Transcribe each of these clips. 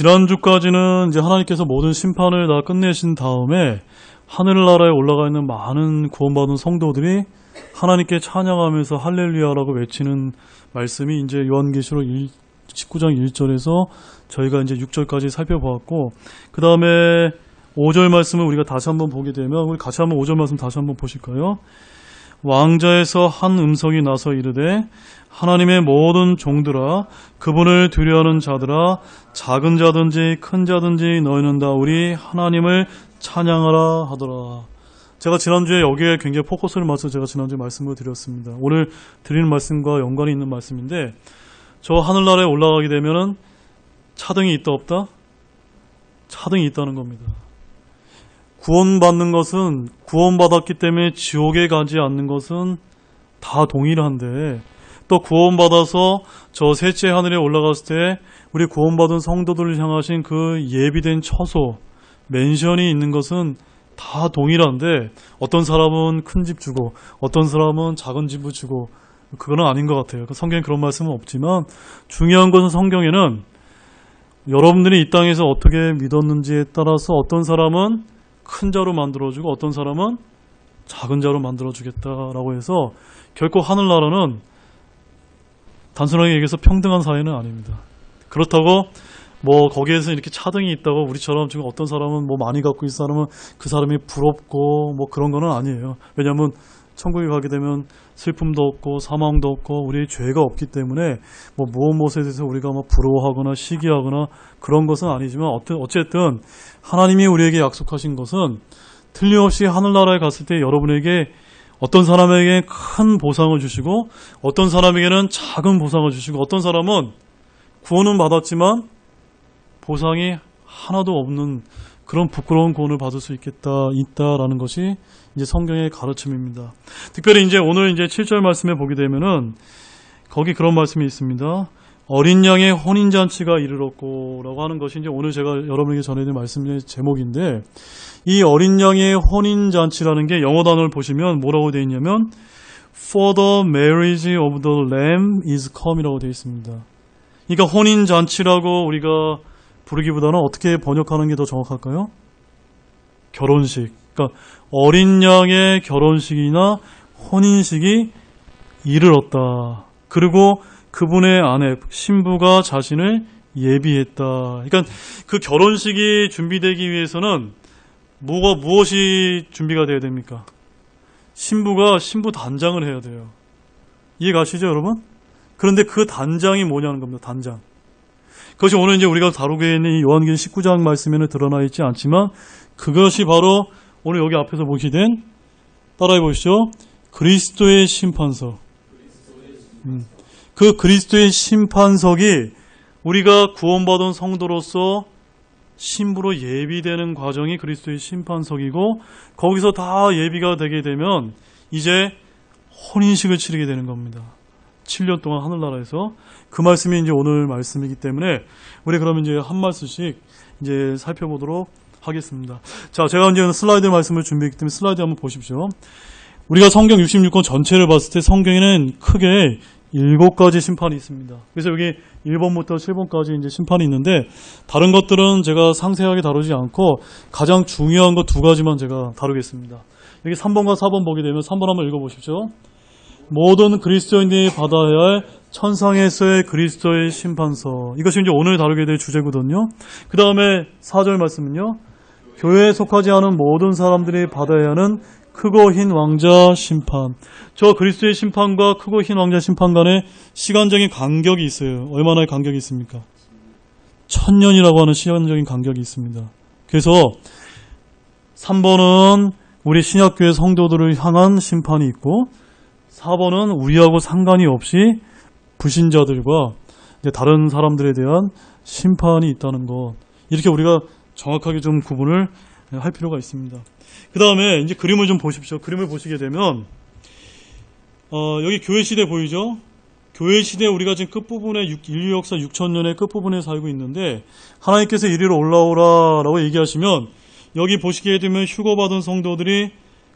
지난주까지는 이제 하나님께서 모든 심판을 다 끝내신 다음에 하늘나라에 올라가 있는 많은 구원받은 성도들이 하나님께 찬양하면서 할렐루야라고 외치는 말씀이 이제 요한계시록 19장 1절에서 저희가 이제 6절까지 살펴보았고, 그 다음에 5절 말씀을 우리가 다시 한번 보게 되면, 우리 같이 한번 5절 말씀 다시 한번 보실까요? 왕좌에서 한 음성이 나서 이르되 하나님의 모든 종들아 그분을 두려워하는 자들아 작은 자든지 큰 자든지 너희는 다 우리 하나님을 찬양하라 하더라. 제가 지난주에 여기에 굉장히 포커스를 맞춰서 제가 지난주에 말씀을 드렸습니다. 오늘 드리는 말씀과 연관이 있는 말씀인데, 저 하늘나라에 올라가게 되면은 차등이 있다 없다? 차등이 있다는 겁니다. 구원받는 것은, 구원받았기 때문에 지옥에 가지 않는 것은 다 동일한데, 또 구원받아서 저 셋째 하늘에 올라갔을 때 우리 구원받은 성도들을 향하신 그 예비된 처소, 맨션이 있는 것은 다 동일한데, 어떤 사람은 큰 집 주고 어떤 사람은 작은 집을 주고, 그거는 아닌 것 같아요. 성경에 그런 말씀은 없지만, 중요한 것은 성경에는 여러분들이 이 땅에서 어떻게 믿었는지에 따라서 어떤 사람은 큰 자로 만들어주고 어떤 사람은 작은 자로 만들어주겠다라고 해서, 결코 하늘나라는 단순하게 얘기해서 평등한 사회는 아닙니다. 그렇다고 뭐 거기에서 이렇게 차등이 있다고 우리처럼 지금 어떤 사람은 뭐 많이 갖고 있는 사람은 그 사람이 부럽고 뭐 그런 거는 아니에요. 왜냐하면 천국에 가게 되면 슬픔도 없고 사망도 없고 우리의 죄가 없기 때문에 뭐 무엇에 대해서 우리가 뭐 부러워하거나 시기하거나 그런 것은 아니지만, 어쨌든 하나님이 우리에게 약속하신 것은 틀림없이 하늘나라에 갔을 때 여러분에게 어떤 사람에게 큰 보상을 주시고 어떤 사람에게는 작은 보상을 주시고, 어떤 사람은 구원은 받았지만 보상이 하나도 없는 그런 부끄러운 구원을 받을 수 있다라는 것이 이제 성경의 가르침입니다. 특별히 이제 오늘 이제 7절 말씀에 보게 되면은 거기 그런 말씀이 있습니다. 어린 양의 혼인잔치가 이르렀고라고 하는 것이 이제 오늘 제가 여러분에게 전해드릴 말씀의 제목인데, 이 어린 양의 혼인잔치라는 게 영어 단어를 보시면 뭐라고 되어 있냐면 For the marriage of the lamb is come이라고 되어 있습니다. 그러니까 혼인잔치라고 우리가 부르기보다는 어떻게 번역하는 게 더 정확할까요? 결혼식. 그러니까 어린 양의 결혼식이나 혼인식이 이르렀다. 그리고 그분의 아내, 신부가 자신을 예비했다. 그러니까 그 결혼식이 준비되기 위해서는 무엇이 준비가 돼야 됩니까? 신부가 신부 단장을 해야 돼요. 이해 가시죠, 여러분? 그런데 그 단장이 뭐냐는 겁니다. 단장. 그것이 오늘 이제 우리가 다루게 있는 이 요한계시 19장 말씀에는 드러나 있지 않지만, 그것이 바로 오늘 여기 앞에서 보시된, 따라해 보시죠. 그리스도의 심판석. 그 그리스도의 심판석이 우리가 구원받은 성도로서 신부로 예비되는 과정이 그리스도의 심판석이고, 거기서 다 예비가 되게 되면 이제 혼인식을 치르게 되는 겁니다. 7년 동안 하늘나라에서. 그 말씀이 이제 오늘 말씀이기 때문에 우리 그러면 이제 한 말씀씩 이제 살펴보도록 하겠습니다. 자, 제가 이제 슬라이드 말씀을 준비했기 때문에 슬라이드 한번 보십시오. 우리가 성경 66권 전체를 봤을 때 성경에는 크게 7가지 심판이 있습니다. 그래서 여기 1번부터 7번까지 이제 심판이 있는데, 다른 것들은 제가 상세하게 다루지 않고 가장 중요한 것 2가지만 제가 다루겠습니다. 여기 3번과 4번 보게 되면 3번 한번 읽어보십시오. 모든 그리스도인들이 받아야 할 천상에서의 그리스도의 심판서. 이것이 이제 오늘 다루게 될 주제거든요. 그 다음에 4절 말씀은요. 교회에 속하지 않은 모든 사람들이 받아야 하는 크고 흰 왕자 심판. 저 그리스도의 심판과 크고 흰 왕자 심판 간에 시간적인 간격이 있어요. 얼마나의 간격이 있습니까? 1000년이라고 하는 시간적인 간격이 있습니다. 그래서 3번은 우리 신약교회 성도들을 향한 심판이 있고, 4번은 우리하고 상관이 없이 불신자들과 다른 사람들에 대한 심판이 있다는 것. 이렇게 우리가 정확하게 좀 구분을 할 필요가 있습니다. 그 다음에 이제 그림을 좀 보십시오. 그림을 보시게 되면 여기 교회 시대 보이죠? 교회 시대 우리가 지금 끝부분에 인류 역사 6000년의 끝부분에 살고 있는데, 하나님께서 이리로 올라오라라고 얘기하시면 여기 보시게 되면 휴거받은 성도들이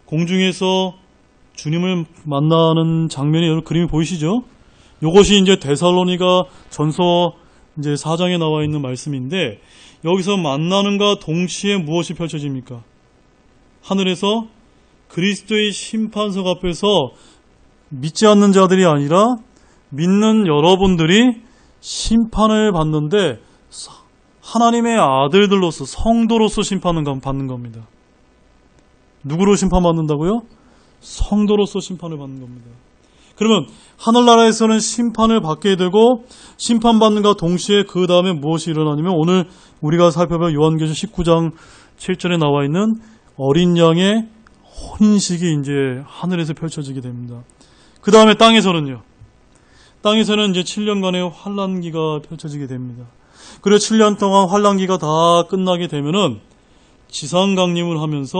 공중에서 주님을 만나는 장면이 여러분 그림이 보이시죠? 이것이 이제 데살로니가 전서 이제 4장에 나와 있는 말씀인데 여기서 만나는가 동시에 무엇이 펼쳐집니까? 하늘에서 그리스도의 심판석 앞에서 믿지 않는 자들이 아니라 믿는 여러분들이 심판을 받는데 하나님의 아들들로서 성도로서 심판을 받는 겁니다. 누구로 심판받는다고요? 성도로서 심판을 받는 겁니다. 그러면 하늘나라에서는 심판을 받게 되고 심판받는가 동시에 그 다음에 무엇이 일어나냐면 오늘 우리가 살펴볼 요한계시록 19장 7절에 나와 있는 어린 양의 혼인식이 이제 하늘에서 펼쳐지게 됩니다. 그 다음에 땅에서는요. 땅에서는 이제 7년간의 환란기가 펼쳐지게 됩니다. 그리고 7년 동안 환란기가 다 끝나게 되면은 지상 강림을 하면서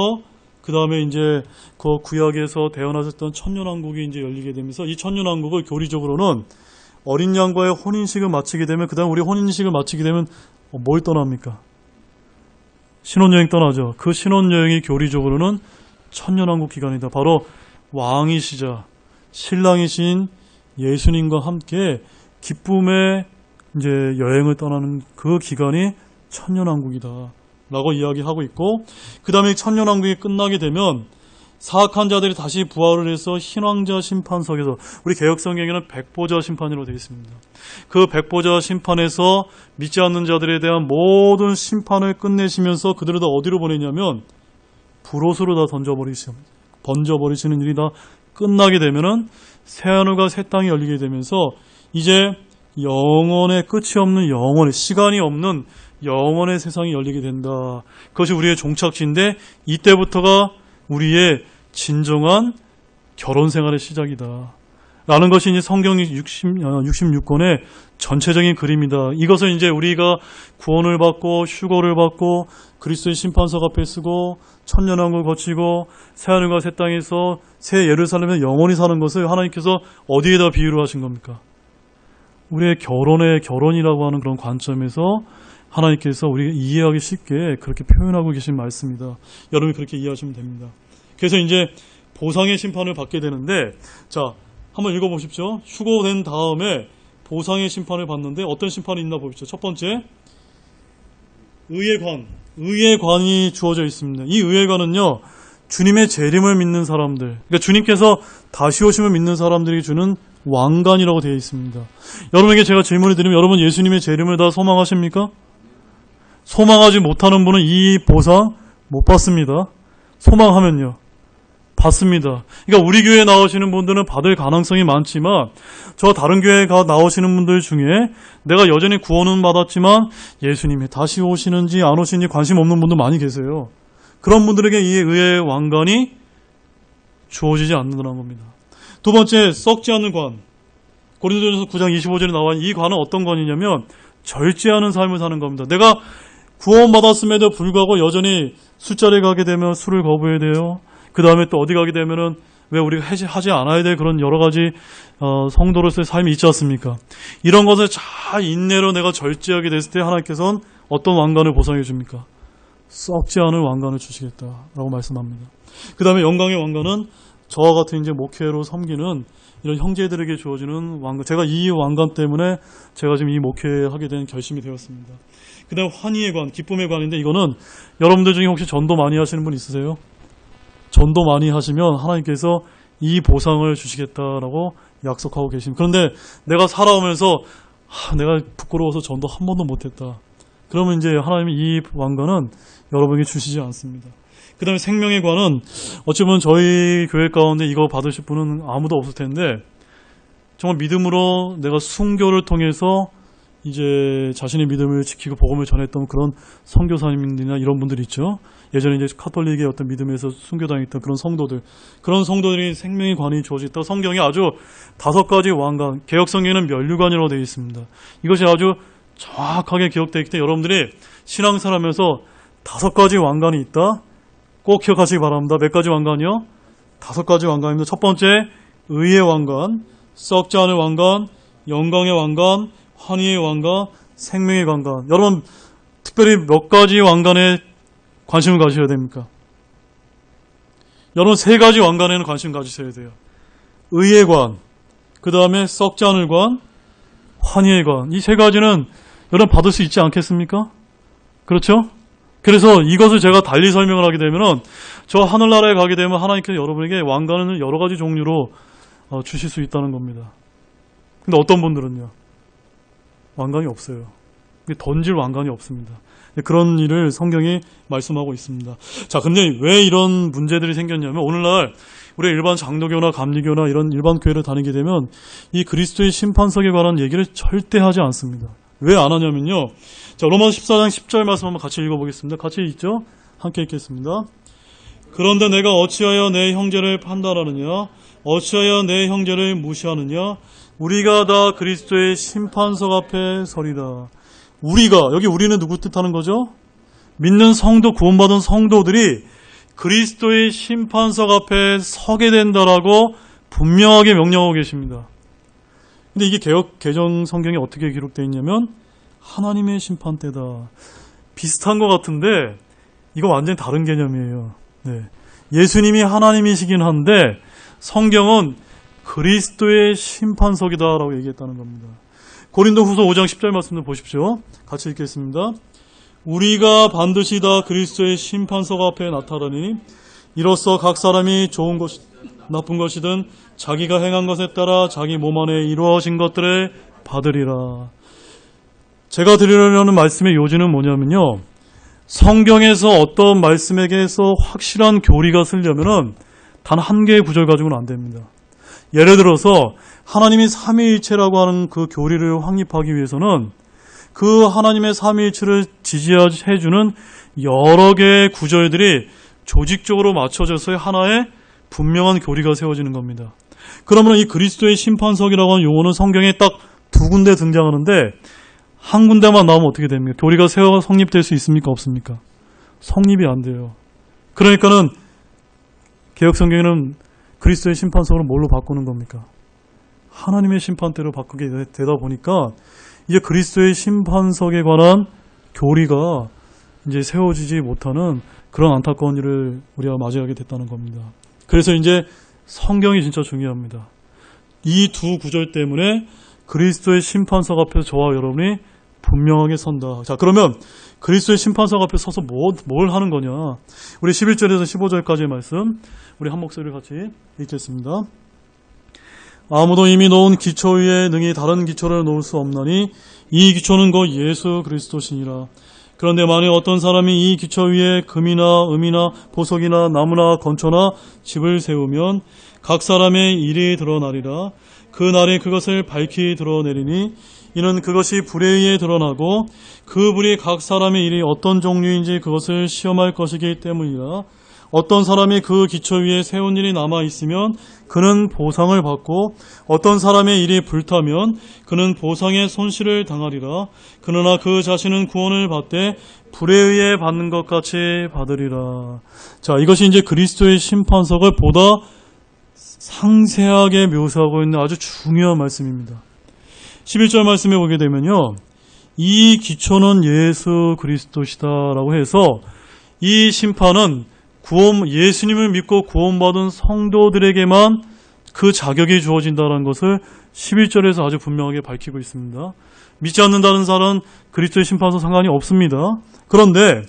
그 다음에 이제 그 구약에서 대언하셨던 천년왕국이 이제 열리게 되면서 이 천년왕국을 교리적으로는 어린 양과의 혼인식을 마치게 되면 그 다음 우리 혼인식을 마치게 되면 뭘 떠납니까? 신혼여행 떠나죠. 그 신혼여행이 교리적으로는 천년왕국 기간이다. 바로 왕이시자 신랑이신 예수님과 함께 기쁨의 이제 여행을 떠나는 그 기간이 천년왕국이다 라고 이야기하고 있고, 그 다음에 천년왕국이 끝나게 되면 사악한 자들이 다시 부활을 해서 신왕자 심판석에서, 우리 개혁성경에는 백보자 심판이라고 되어 있습니다. 그 백보자 심판에서 믿지 않는 자들에 대한 모든 심판을 끝내시면서 그들을 다 어디로 보내냐면 불옷으로 다 번져버리시는 일이 다 끝나게 되면은 새하늘과 새 땅이 열리게 되면서 이제 영원의 끝이 없는 영원의 시간이 없는 영원의 세상이 열리게 된다. 그것이 우리의 종착지인데 이때부터가 우리의 진정한 결혼 생활의 시작이다 라는 것이 이제 성경 66권의 전체적인 그림이다. 이것을 이제 우리가 구원을 받고 휴거를 받고 그리스도의 심판석 앞에 서고 천년왕국을 거치고 새하늘과 새 땅에서 새 예루살렘에 영원히 사는 것을 하나님께서 어디에다 비유를 하신 겁니까? 우리의 결혼이라고 하는 그런 관점에서 하나님께서 우리가 이해하기 쉽게 그렇게 표현하고 계신 말씀이다. 여러분이 그렇게 이해하시면 됩니다. 그래서 이제 보상의 심판을 받게 되는데, 자, 한번 읽어보십시오. 휴거된 다음에 보상의 심판을 받는데 어떤 심판이 있나 보십시오. 첫 번째, 의의 관이 주어져 있습니다. 이 의의 관은요, 주님의 재림을 믿는 사람들, 그러니까 주님께서 다시 오심을 믿는 사람들이 주는 왕관이라고 되어 있습니다. 여러분에게 제가 질문을 드리면 여러분 예수님의 재림을 다 소망하십니까? 소망하지 못하는 분은 이 보상 못 받습니다. 소망하면요. 받습니다. 그러니까 우리 교회에 나오시는 분들은 받을 가능성이 많지만 저 다른 교회에 나오시는 분들 중에 내가 여전히 구원은 받았지만 예수님이 다시 오시는지 안 오시는지 관심 없는 분들 많이 계세요. 그런 분들에게 이 의의 왕관이 주어지지 않는다는 겁니다. 두 번째, 썩지 않는 관. 고린도전서 9장 25절에 나와 있는 이 관은 어떤 관이냐면 절제하는 삶을 사는 겁니다. 내가 구원받았음에도 불구하고 여전히 술자리에 가게 되면 술을 거부해야 돼요. 그 다음에 또 어디 가게 되면은 왜 우리가 하지 않아야 될 그런 여러 가지 성도로서의 삶이 있지 않습니까? 이런 것을 잘 인내로 내가 절제하게 됐을 때 하나님께서는 어떤 왕관을 보상해 줍니까? 썩지 않을 왕관을 주시겠다라고 말씀합니다. 그 다음에 영광의 왕관은 저와 같은 이제 목회로 섬기는 이런 형제들에게 주어지는 왕관. 제가 이 왕관 때문에 제가 지금 이 목회하게 된 결심이 되었습니다. 그 다음에 환희의 관, 기쁨의 관인데 이거는 여러분들 중에 혹시 전도 많이 하시는 분 있으세요? 전도 많이 하시면 하나님께서 이 보상을 주시겠다라고 약속하고 계십니다. 그런데 내가 살아오면서 내가 부끄러워서 전도 한 번도 못했다. 그러면 이제 하나님이 이 왕관은 여러분에게 주시지 않습니다. 그 다음에 생명의 관은 어찌 보면 저희 교회 가운데 이거 받으실 분은 아무도 없을 텐데 정말 믿음으로 내가 순교를 통해서 이제 자신의 믿음을 지키고 복음을 전했던 그런 선교사님들이나 이런 분들이 있죠. 예전에 이제 카톨릭의 어떤 믿음에서 순교당했던 그런 성도들, 그런 성도들이 생명의 관이 주어져 있다고 성경에 아주 5가지 왕관, 개혁성경에는 면류관이라고 되어 있습니다. 이것이 아주 정확하게 기억되어 있기 때문에 여러분들이 신앙생활하면서 5가지 왕관이 있다. 꼭 기억하시기 바랍니다. 몇 가지 왕관이요? 5가지 왕관입니다. 첫 번째, 의의 왕관, 썩지 않을 왕관, 영광의 왕관, 환희의 왕관, 생명의 왕관. 여러분 특별히 몇 가지 왕관에 관심을 가지셔야 됩니까? 여러분 3가지 왕관에는 관심 가지셔야 돼요. 의의 관, 그 다음에 썩지 않을 관, 환희의 관. 이 3가지는 여러분 받을 수 있지 않겠습니까? 그렇죠? 그래서 이것을 제가 달리 설명을 하게 되면은 저 하늘나라에 가게 되면 하나님께서 여러분에게 왕관을 여러 가지 종류로 주실 수 있다는 겁니다. 근데 어떤 분들은요, 왕관이 없어요. 던질 왕관이 없습니다. 그런 일을 성경이 말씀하고 있습니다. 자, 근데 왜 이런 문제들이 생겼냐면 오늘날 우리 일반 장로교나 감리교나 이런 일반 교회를 다니게 되면 이 그리스도의 심판석에 관한 얘기를 절대 하지 않습니다. 왜 안 하냐면요. 자, 로마서 14장 10절 말씀 한번 같이 읽어보겠습니다. 같이 읽죠? 함께 읽겠습니다. 그런데 내가 어찌하여 내 형제를 판단하느냐? 어찌하여 내 형제를 무시하느냐? 우리가 다 그리스도의 심판석 앞에 서리라. 우리가, 여기 우리는 누구 뜻하는 거죠? 믿는 성도, 구원받은 성도들이 그리스도의 심판석 앞에 서게 된다라고 분명하게 명령하고 계십니다. 근데 이게 개정 성경에 어떻게 기록되어 있냐면 하나님의 심판대다. 비슷한 것 같은데 이거 완전히 다른 개념이에요. 네. 예수님이 하나님이시긴 한데 성경은 그리스도의 심판석이다라고 얘기했다는 겁니다. 고린도후서 5장 10절 말씀을 보십시오. 같이 읽겠습니다. 우리가 반드시 다 그리스도의 심판석 앞에 나타나니 이로써 각 사람이 좋은 것이 나쁜 것이든 자기가 행한 것에 따라 자기 몸 안에 이루어진 것들을 받으리라. 제가 드리려는 말씀의 요지는 뭐냐면요. 성경에서 어떤 말씀에게서 확실한 교리가 쓰려면은 단 한 개의 구절 가지고는 안 됩니다. 예를 들어서 하나님이 삼위일체라고 하는 그 교리를 확립하기 위해서는 그 하나님의 삼위일체를 지지해주는 여러 개의 구절들이 조직적으로 맞춰져서 하나의 분명한 교리가 세워지는 겁니다. 그러면 이 그리스도의 심판석이라고 하는 용어는 성경에 딱 두 군데 등장하는데 한 군데만 나오면 어떻게 됩니까? 교리가 성립될 수 있습니까? 없습니까? 성립이 안 돼요. 그러니까는 개혁성경에는 그리스도의 심판석을 뭘로 바꾸는 겁니까? 하나님의 심판대로 바꾸게 되다 보니까 이제 그리스도의 심판석에 관한 교리가 이제 세워지지 못하는 그런 안타까운 일을 우리가 맞이하게 됐다는 겁니다. 그래서 이제 성경이 진짜 중요합니다. 이 두 구절 때문에 그리스도의 심판석 앞에서 저와 여러분이 분명하게 선다. 자, 그러면 그리스도의 심판석 앞에 서서 뭘 하는 거냐? 우리 11절에서 15절까지의 말씀 우리 한 목소리를 같이 읽겠습니다. 아무도 이미 놓은 기초 위에 능히 다른 기초를 놓을 수 없나니 이 기초는 곧 예수 그리스도시니라. 그런데 만일 어떤 사람이 이 기초 위에 금이나 음이나 보석이나 나무나 건초나 집을 세우면 각 사람의 일이 드러나리라. 그 날에 그것을 밝히 드러내리니 이는 그것이 불에 의해 드러나고 그 불이 각 사람의 일이 어떤 종류인지 그것을 시험할 것이기 때문이라. 어떤 사람이 그 기초 위에 세운 일이 남아있으면 그는 보상을 받고 어떤 사람의 일이 불타면 그는 보상의 손실을 당하리라. 그러나 그 자신은 구원을 받되 불에 의해 받는 것 같이 받으리라. 자, 이것이 이제 그리스도의 심판석을 보다 상세하게 묘사하고 있는 아주 중요한 말씀입니다. 11절 말씀에 보게 되면요. 이 기초는 예수 그리스도시다라고 해서 이 심판은 예수님을 믿고 구원받은 성도들에게만 그 자격이 주어진다는 것을 11절에서 아주 분명하게 밝히고 있습니다. 믿지 않는다는 사람은 그리스도의 심판과 상관이 없습니다. 그런데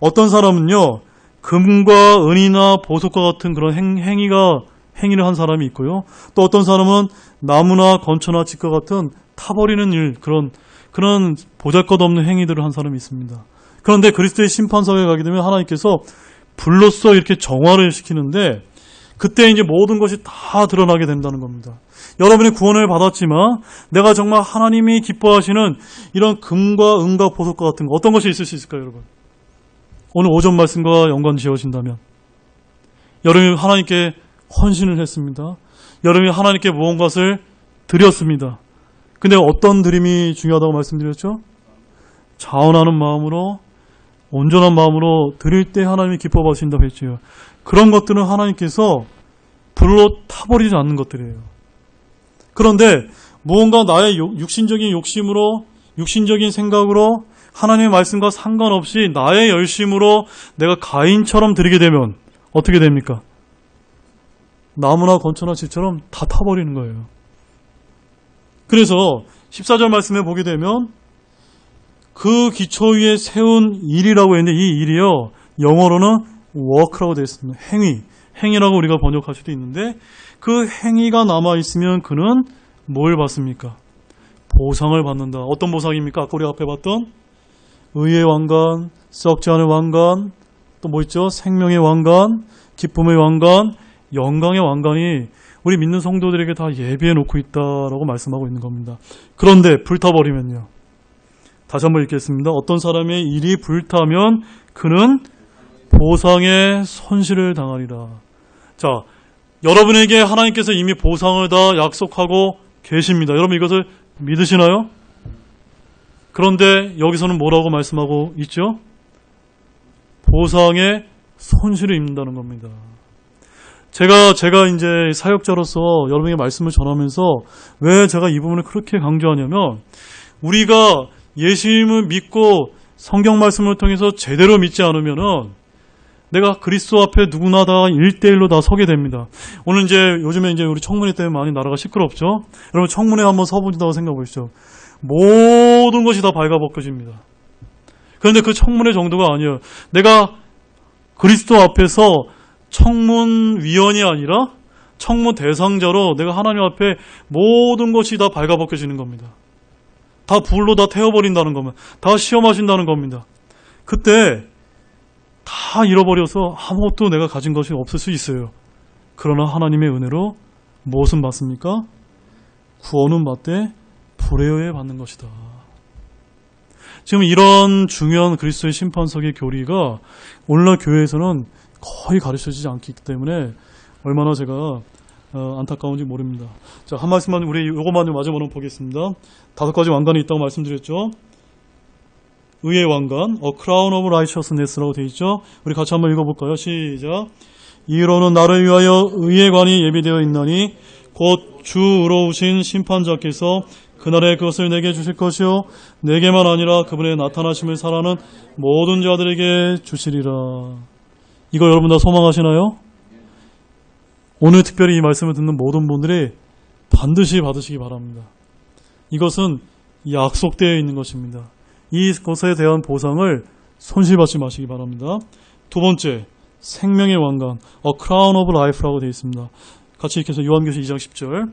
어떤 사람은요, 금과 은이나 보석과 같은 그런 행위를 한 사람이 있고요. 또 어떤 사람은 나무나 건초나 집과 같은 타버리는 일, 그런 보잘것없는 행위들을 한 사람이 있습니다. 그런데 그리스도의 심판석에 가게 되면 하나님께서 불로써 이렇게 정화를 시키는데 그때 이제 모든 것이 다 드러나게 된다는 겁니다. 여러분이 구원을 받았지만 내가 정말 하나님이 기뻐하시는 이런 금과 은과 보석과 같은 거 어떤 것이 있을 수 있을까요, 여러분? 오늘 오전 말씀과 연관 지어진다면 여러분이 하나님께 헌신을 했습니다. 여러분이 하나님께 무언가를 드렸습니다. 근데 어떤 드림이 중요하다고 말씀드렸죠? 자원하는 마음으로 온전한 마음으로 드릴 때 하나님이 기뻐 받으신다고 했죠. 그런 것들은 하나님께서 불로 타버리지 않는 것들이에요. 그런데 무언가 나의 육신적인 욕심으로 육신적인 생각으로 하나님의 말씀과 상관없이 나의 열심으로 내가 가인처럼 드리게 되면 어떻게 됩니까? 나무나 건초나 집처럼 다 타버리는 거예요. 그래서 14절 말씀에 보게 되면 그 기초 위에 세운 일이라고 했는데 이 일이요. 영어로는 work라고 되어 있습니다. 행위라고 우리가 번역할 수도 있는데 그 행위가 남아있으면 그는 뭘 받습니까? 보상을 받는다. 어떤 보상입니까? 아까 우리 앞에 봤던 의의 왕관, 썩지 않을 왕관, 또 뭐 있죠? 생명의 왕관, 기쁨의 왕관, 영광의 왕관이 우리 믿는 성도들에게 다 예비해 놓고 있다라고 말씀하고 있는 겁니다. 그런데 불타버리면요. 다시 한번 읽겠습니다. 어떤 사람의 일이 불타면 그는 보상의 손실을 당하리라. 자, 여러분에게 하나님께서 이미 보상을 다 약속하고 계십니다. 여러분 이것을 믿으시나요? 그런데 여기서는 뭐라고 말씀하고 있죠? 보상의 손실을 입는다는 겁니다. 제가 이제 사역자로서 여러분에게 말씀을 전하면서 왜 제가 이 부분을 그렇게 강조하냐면 우리가 예수님을 믿고 성경 말씀을 통해서 제대로 믿지 않으면은 내가 그리스도 앞에 누구나 다 1대1로 다 서게 됩니다. 오늘 이제 요즘에 이제 우리 청문회 때문에 많이 나라가 시끄럽죠? 여러분 청문회 한번 서보시다고 생각해 보시죠. 모든 것이 다 발가벗겨집니다. 그런데 그 청문회 정도가 아니에요. 내가 그리스도 앞에서 청문위원이 아니라 청문 대상자로 내가 하나님 앞에 모든 것이 다 발가벗겨지는 겁니다. 다 불로 다 태워버린다는 겁니다. 다 시험하신다는 겁니다. 그때 다 잃어버려서 아무것도 내가 가진 것이 없을 수 있어요. 그러나 하나님의 은혜로 무엇은 받습니까? 구원은 받되 불의에 받는 것이다. 지금 이런 중요한 그리스도의 심판석의 교리가 오늘날 교회에서는 거의 가르쳐지지 않기 때문에 얼마나 제가 안타까운지 모릅니다. 자, 한 말씀만 우리 요것만 마저보는 보겠습니다. 5가지 왕관이 있다고 말씀드렸죠. 의의 왕관, A Crown of Righteousness라고 되어 있죠. 우리 같이 한번 읽어볼까요? 시작. 이로는 나를 위하여 의의 관이 예비되어 있나니 곧 주 의로우신 심판자께서 그날에 그것을 내게 주실 것이요 내게만 아니라 그분의 나타나심을 사랑하는 모든 자들에게 주시리라. 이거 여러분 다 소망하시나요? 오늘 특별히 이 말씀을 듣는 모든 분들이 반드시 받으시기 바랍니다. 이것은 약속되어 있는 것입니다. 이것에 대한 보상을 손실받지 마시기 바랍니다. 두 번째, 생명의 왕관, A Crown of Life라고 되어 있습니다. 같이 읽겠습니다. 요한계시록 2장 10절.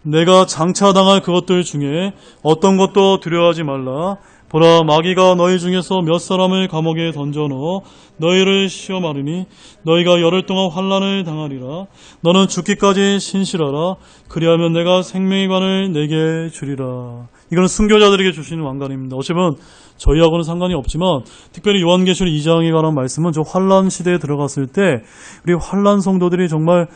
내가 장차당할 그것들 중에 어떤 것도 두려워하지 말라. 보라, 마귀가 너희 중에서 몇 사람을 감옥에 던져넣어 너희를 시험하리니 너희가 열흘 동안 환난을 당하리라. 너는 죽기까지 신실하라. 그리하면 내가 생명의 관을 내게 주리라. 이거는 순교자들에게 주시는 왕관입니다. 어쩌면 저희하고는 상관이 없지만 특별히 요한계시록 2장에 관한 말씀은 저 환난 시대에 들어갔을 때 우리 환난 성도들이 정말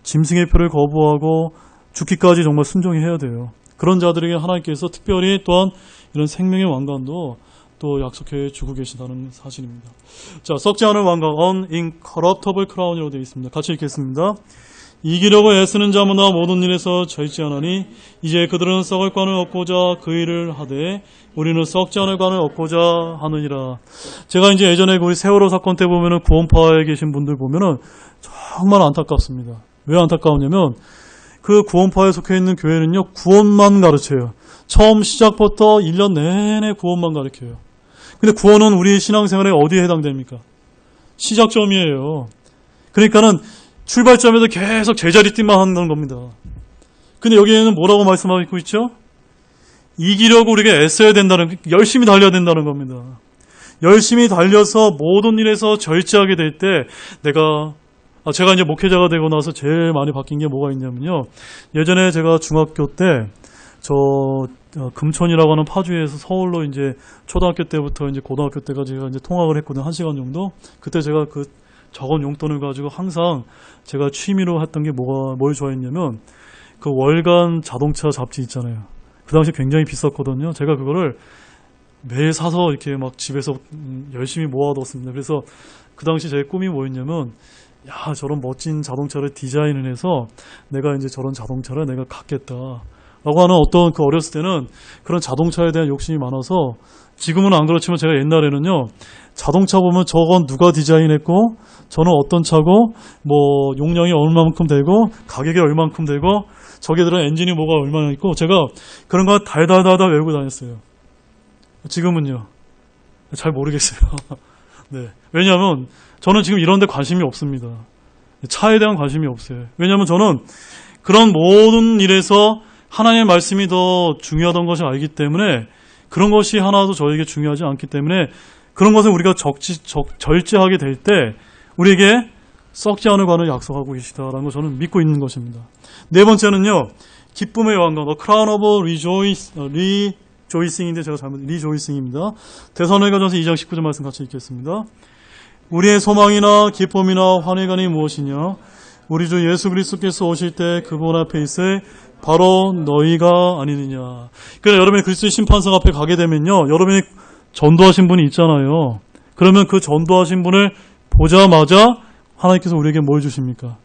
짐승의 표를 거부하고 죽기까지 정말 순종해야 돼요. 그런 자들에게 하나님께서 특별히 또한 이런 생명의 왕관도 또 약속해 주고 계시다는 사실입니다. 자, 썩지 않을 왕관, Incorruptible Crown이라고 되어 있습니다. 같이 읽겠습니다. 이기려고 애쓰는 자마다 모든 일에서 저있지 않으니 이제 그들은 썩을 관을 얻고자 그 일을 하되 우리는 썩지 않을 관을 얻고자 하느니라. 제가 이제 예전에 우리 세월호 사건 때 보면은 구원파에 계신 분들 보면은 정말 안타깝습니다. 왜 안타까우냐면 그 구원파에 속해 있는 교회는요, 구원만 가르쳐요. 처음 시작부터 1년 내내 구원만 가르쳐요. 근데 구원은 우리 신앙생활에 어디에 해당됩니까? 시작점이에요. 그러니까는 출발점에서 계속 제자리 뛰만 한다는 겁니다. 근데 여기에는 뭐라고 말씀하고 있죠? 이기려고 우리가 애써야 된다는, 열심히 달려야 된다는 겁니다. 열심히 달려서 모든 일에서 절제하게 될 때 제가 이제 목회자가 되고 나서 제일 많이 바뀐 게 뭐가 있냐면요. 예전에 제가 중학교 때 금천이라고 하는 파주에서 서울로 이제 초등학교 때부터 이제 고등학교 때까지 제가 이제 통학을 했거든요. 1시간 정도. 그때 제가 그 적은 용돈을 가지고 항상 제가 취미로 했던 게 뭘 좋아했냐면 그 월간 자동차 잡지 있잖아요. 그 당시 굉장히 비쌌거든요. 제가 그거를 매일 사서 이렇게 막 집에서 열심히 모아뒀습니다. 그래서 그 당시 제 꿈이 뭐였냐면 야, 저런 멋진 자동차를 디자인을 해서 내가 이제 저런 자동차를 내가 갖겠다. 라고 하는 어떤 그 어렸을 때는 그런 자동차에 대한 욕심이 많아서 지금은 안 그렇지만 제가 옛날에는요, 자동차 보면 저건 누가 디자인했고, 저는 어떤 차고, 뭐, 용량이 얼마만큼 되고, 가격이 얼마만큼 되고, 저게 들은 엔진이 뭐가 얼마나 있고, 제가 그런 거 달달달달 외우고 다녔어요. 지금은요. 잘 모르겠어요. 네. 왜냐하면 저는 지금 이런 데 관심이 없습니다. 차에 대한 관심이 없어요. 왜냐하면 저는 그런 모든 일에서 하나님의 말씀이 더 중요하다는 것을 알기 때문에 그런 것이 하나도 저에게 중요하지 않기 때문에 그런 것을 우리가 절제하게 될 때 우리에게 썩지 않을 관을 약속하고 계시다라는 걸 저는 믿고 있는 것입니다. 네 번째는요. 기쁨의 왕관, The Crown of Rejoicing인데 제가 잘못, Rejoicing입니다. 데살로니가전서 2장 19절 말씀 같이 읽겠습니다. 우리의 소망이나 기쁨이나 환희관이 무엇이냐? 우리 주 예수 그리스도께서 오실 때 그분 앞에 있을 바로 너희가 아니느냐. 그래서 여러분이 그리스도의 심판석 앞에 가게 되면요. 여러분이 전도하신 분이 있잖아요. 그러면 그 전도하신 분을 보자마자 하나님께서 우리에게 뭘 주십니까?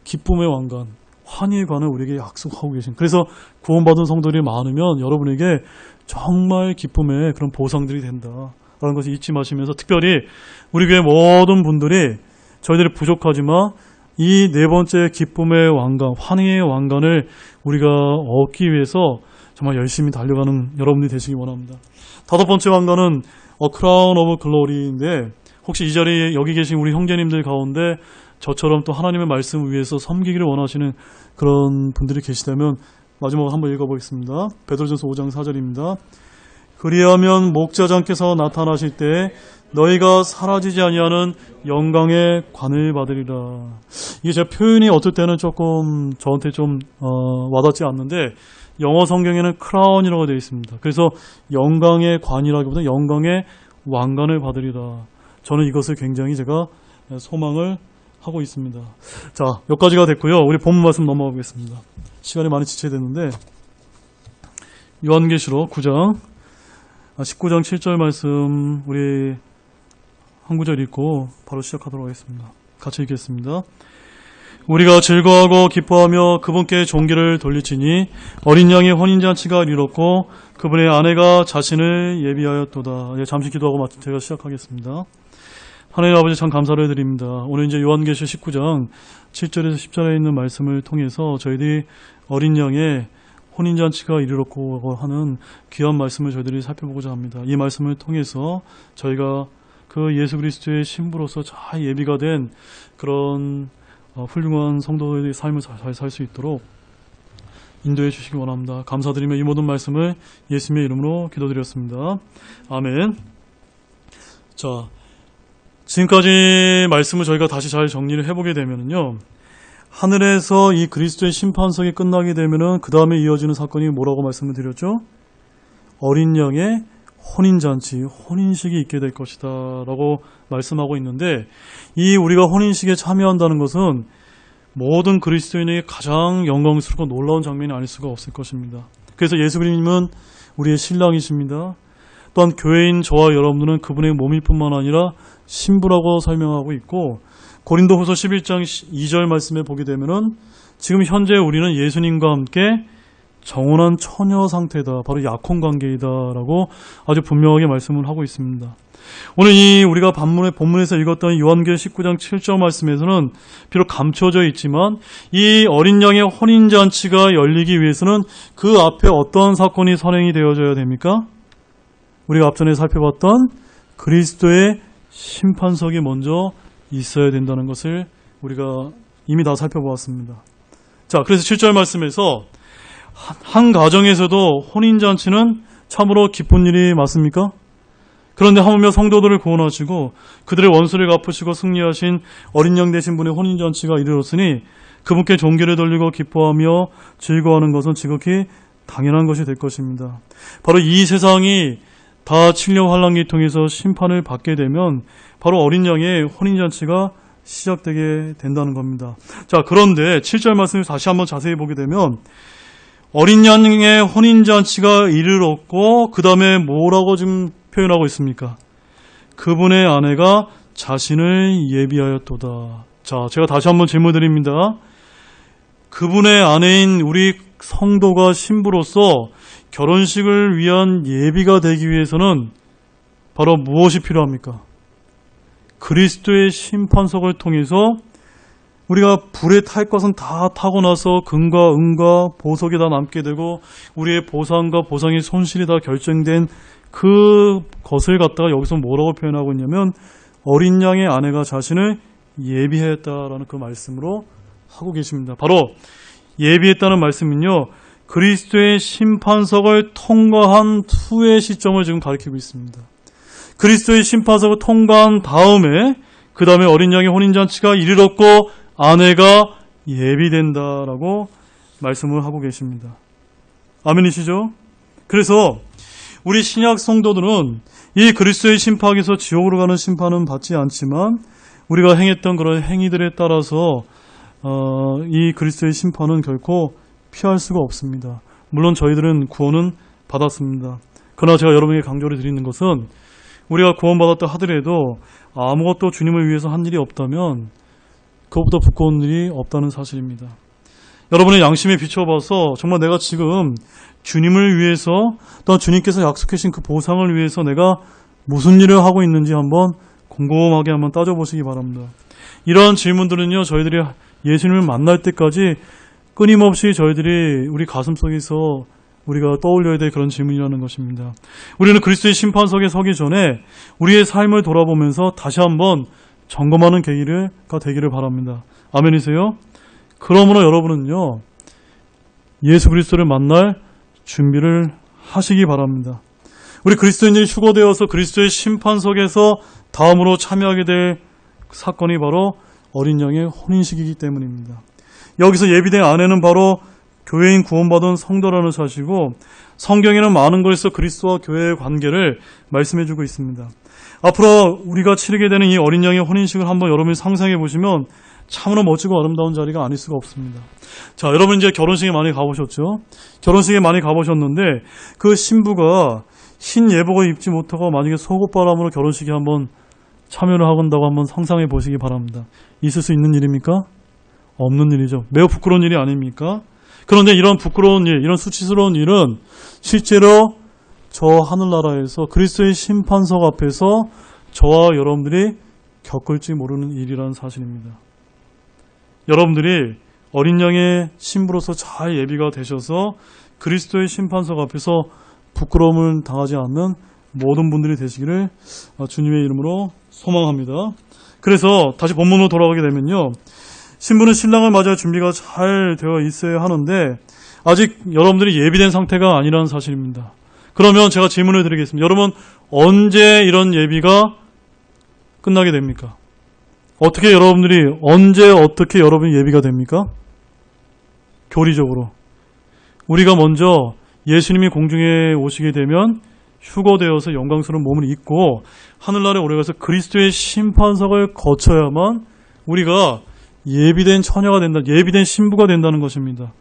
기쁨의 왕관, 환희의 관을 우리에게 약속하고 계신. 그래서 구원받은 성도들이 많으면 여러분에게 정말 기쁨의 그런 보상들이 된다라는 것을 잊지 마시면서 특별히 우리 교회 모든 분들이 저희들이 부족하지만 이 네 번째 기쁨의 왕관, 환희의 왕관을 우리가 얻기 위해서 정말 열심히 달려가는 여러분들이 되시기 원합니다. 다섯 번째 왕관은 A Crown of Glory인데 혹시 이 자리에 여기 계신 우리 형제님들 가운데 저처럼 또 하나님의 말씀을 위해서 섬기기를 원하시는 그런 분들이 계시다면 마지막으로 한번 읽어보겠습니다. 베드로전서 5장 4절입니다. 그리하면 목자장께서 나타나실 때 너희가 사라지지 아니하는 영광의 관을 받으리라. 이게 제 표현이 어떨 때는 조금 저한테 좀 와닿지 않는데 영어 성경에는 크라운이라고 되어 있습니다. 그래서 영광의 관이라기보다 영광의 왕관을 받으리라. 저는 이것을 굉장히 제가 소망을 하고 있습니다. 자, 여기까지가 됐고요. 우리 본문 말씀 넘어가겠습니다. 시간이 많이 지체됐는데 요한계시록 9장 19장 7절 말씀 우리 한 구절 읽고 바로 시작하도록 하겠습니다. 같이 읽겠습니다. 우리가 즐거워하고 기뻐하며 그분께 존귀를 돌리치니 어린 양의 혼인잔치가 이르렀고 그분의 아내가 자신을 예비하였도다. 잠시 기도하고 제가 시작하겠습니다. 하나님 아버지 참 감사를 드립니다. 오늘 이제 요한계시록 19장 7절에서 10절에 있는 말씀을 통해서 저희들이 어린 양의 혼인잔치가 이르렀고 하는 귀한 말씀을 저희들이 살펴보고자 합니다. 이 말씀을 통해서 저희가 그 예수 그리스도의 신부로서 잘 예비가 된 그런 훌륭한 성도들의 삶을 잘 살 수 있도록 인도해 주시기 원합니다. 감사드리며 이 모든 말씀을 예수님의 이름으로 기도드렸습니다. 아멘. 자, 지금까지 말씀을 저희가 다시 잘 정리를 해보게 되면요. 하늘에서 이 그리스도의 심판석이 끝나게 되면은 그 다음에 이어지는 사건이 뭐라고 말씀을 드렸죠? 어린 양의 혼인잔치, 혼인식이 있게 될 것이다 라고 말씀하고 있는데 이 우리가 혼인식에 참여한다는 것은 모든 그리스도인에게 가장 영광스럽고 놀라운 장면이 아닐 수가 없을 것입니다. 그래서 예수 그리스도님은 우리의 신랑이십니다. 또한 교회인 저와 여러분들은 그분의 몸일 뿐만 아니라 신부라고 설명하고 있고 고린도후서 11장 2절 말씀에 보게 되면은 지금 현재 우리는 예수님과 함께 정혼한 처녀 상태다. 바로 약혼 관계이다라고 아주 분명하게 말씀을 하고 있습니다. 오늘 이 우리가 본문에서 읽었던 요한계시록 19장 7절 말씀에서는 비록 감춰져 있지만 이 어린 양의 혼인잔치가 열리기 위해서는 그 앞에 어떤 사건이 선행이 되어져야 됩니까? 우리가 앞전에 살펴봤던 그리스도의 심판석이 먼저 있어야 된다는 것을 우리가 이미 다 살펴보았습니다. 자, 그래서 7절 말씀에서 한 가정에서도 혼인잔치는 참으로 기쁜 일이 맞습니까? 그런데 하물며 성도들을 구원하시고 그들의 원수를 갚으시고 승리하신 어린 양 되신 분의 혼인잔치가 이르렀으니 그분께 존귀를 돌리고 기뻐하며 즐거워하는 것은 지극히 당연한 것이 될 것입니다. 바로 이 세상이 다 칠령 환란기 통해서 심판을 받게 되면 바로 어린 양의 혼인잔치가 시작되게 된다는 겁니다. 자, 그런데 7절 말씀을 다시 한번 자세히 보게 되면 어린 양의 혼인잔치가 이르렀고 그 다음에 뭐라고 지금 표현하고 있습니까? 그분의 아내가 자신을 예비하였도다. 자, 제가 다시 한번 질문 드립니다. 그분의 아내인 우리 성도가 신부로서 결혼식을 위한 예비가 되기 위해서는 바로 무엇이 필요합니까? 그리스도의 심판석을 통해서 우리가 불에 탈 것은 다 타고 나서 금과 은과 보석이 다 남게 되고 우리의 보상과 보상의 손실이 다 결정된 그 것을 갖다가 여기서 뭐라고 표현하고 있냐면 어린 양의 아내가 자신을 예비했다라는 그 말씀으로 하고 계십니다. 바로 예비했다는 말씀은요, 그리스도의 심판석을 통과한 후의 시점을 지금 가리키고 있습니다. 그리스도의 심판석을 통과한 다음에 그 다음에 어린 양의 혼인잔치가 이르렀고 아내가 예비된다라고 말씀을 하고 계십니다. 아멘이시죠? 그래서 우리 신약 성도들은 이 그리스도의 심판에서 지옥으로 가는 심판은 받지 않지만 우리가 행했던 그런 행위들에 따라서 이 그리스도의 심판은 결코 피할 수가 없습니다. 물론 저희들은 구원은 받았습니다. 그러나 제가 여러분에게 강조를 드리는 것은 우리가 구원받았다 하더라도 아무것도 주님을 위해서 한 일이 없다면 그것보다 부끄러운 일이 없다는 사실입니다. 여러분의 양심에 비춰봐서 정말 내가 지금 주님을 위해서 또한 주님께서 약속하신 그 보상을 위해서 내가 무슨 일을 하고 있는지 한번 곰곰하게 한번 따져보시기 바랍니다. 이러한 질문들은요, 저희들이 예수님을 만날 때까지 끊임없이 저희들이 우리 가슴속에서 우리가 떠올려야 될 그런 질문이라는 것입니다. 우리는 그리스도의 심판석에 서기 전에 우리의 삶을 돌아보면서 다시 한번 점검하는 계기가 되기를 바랍니다. 아멘이세요? 그러므로 여러분은요, 예수 그리스도를 만날 준비를 하시기 바랍니다. 우리 그리스도인들이 휴거되어서 그리스도의 심판석에서 다음으로 참여하게 될 사건이 바로 어린 양의 혼인식이기 때문입니다. 여기서 예비된 아내는 바로 교회인 구원받은 성도라는 사실이고 성경에는 많은 곳에서 그리스도와 교회의 관계를 말씀해주고 있습니다. 앞으로 우리가 치르게 되는 이 어린 양의 혼인식을 한번 여러분이 상상해 보시면 참으로 멋지고 아름다운 자리가 아닐 수가 없습니다. 자, 여러분 이제 결혼식에 많이 가보셨죠? 결혼식에 많이 가보셨는데 그 신부가 흰 예복을 입지 못하고 만약에 속옷바람으로 결혼식에 한번 참여를 한다고 한번 상상해 보시기 바랍니다. 있을 수 있는 일입니까? 없는 일이죠. 매우 부끄러운 일이 아닙니까? 그런데 이런 부끄러운 일, 이런 수치스러운 일은 실제로 저 하늘나라에서 그리스도의 심판석 앞에서 저와 여러분들이 겪을지 모르는 일이라는 사실입니다. 여러분들이 어린 양의 신부로서 잘 예비가 되셔서 그리스도의 심판석 앞에서 부끄러움을 당하지 않는 모든 분들이 되시기를 주님의 이름으로 소망합니다. 그래서 다시 본문으로 돌아가게 되면요, 신부는 신랑을 맞이할 준비가 잘 되어 있어야 하는데 아직 여러분들이 예비된 상태가 아니라는 사실입니다. 그러면 제가 질문을 드리겠습니다. 여러분, 언제 이런 예비가 끝나게 됩니까? 어떻게 여러분들이 어떻게 여러분이 예비가 됩니까? 교리적으로 우리가 먼저 예수님이 공중에 오시게 되면 휴거되어서 영광스러운 몸을 입고 하늘나라에 오래가서 그리스도의 심판석을 거쳐야만 우리가 예비된 처녀가 된다, 예비된 신부가 된다는 것입니다.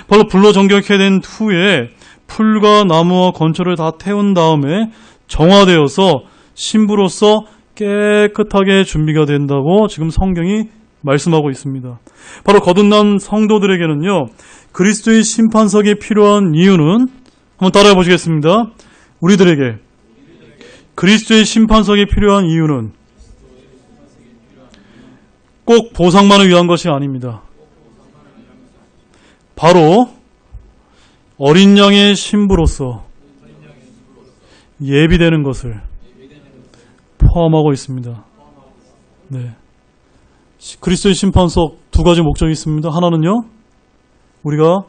바로 불로 정결케 된 후에 풀과 나무와 건초를 다 태운 다음에 정화되어서 신부로서 깨끗하게 준비가 된다고 지금 성경이 말씀하고 있습니다. 바로 거듭난 성도들에게는요, 그리스도의 심판석이 필요한 이유는 한번 따라해 보시겠습니다. 우리들에게 그리스도의 심판석이 필요한 이유는 꼭 보상만을 위한 것이 아닙니다. 바로 어린 양의 신부로서 예비되는 것을 포함하고 있습니다. 네. 그리스도의 심판석 두 가지 목적이 있습니다. 하나는요, 우리가